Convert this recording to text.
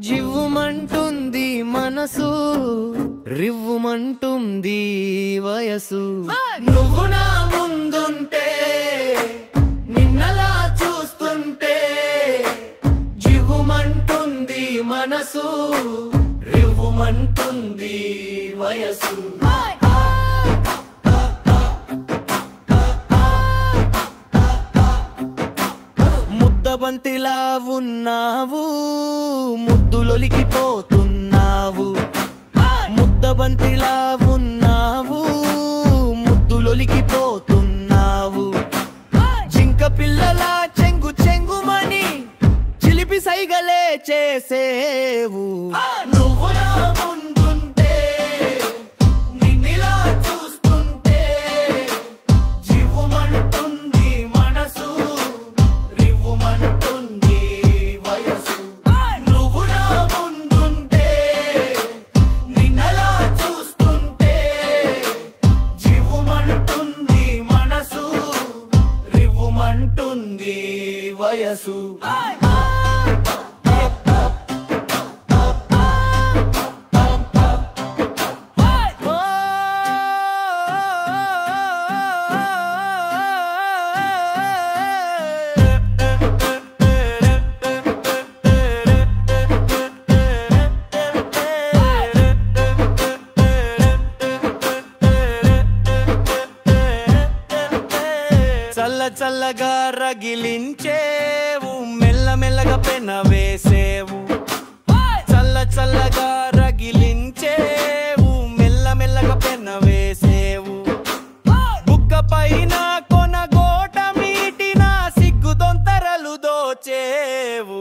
జివ్వుమంటుంది మనసు, రివ్వుమంటుంది వయసు. నువ్వు నా ముందుంటే, నిన్నలా చూస్తుంటే, జివ్వుమంటుంది మనసు, రివ్వుమంటుంది వయసు. ముద్దబంతిలా ఉన్నావు, ముద్దులొలికిపోతున్నావు. ముద్దబంతిలా ఉన్నావు, ముద్దులొలికిపోతున్నావు. జింక పిల్లలా చెంగు చెంగుమని చిలిపి సైగలే చేసేవు. నువ్వు నా ముందుంటే, నిన్నిలా చూస్తుంటే, జివ్వుమంటుంది మనసు, రివ్వుమంటుంది వయసు. నువ్వు నా ముందుంటే, నిన్నలా చూస్తుంటే, జివ్వుమంటుంది మనసు, రివ్వుమంటుంది వయసు. చల్ల చల్లగా రగిలించేవు, మెల్లమెల్లగా పెన వేసేవు. చల్ల చల్లగా రగిలించేవు, మెల్లమెల్లగా పెన వేసేవు. బుక్క పైన కొనగోట మీటిన సిగ్గు దొంతరలు దోచేవు.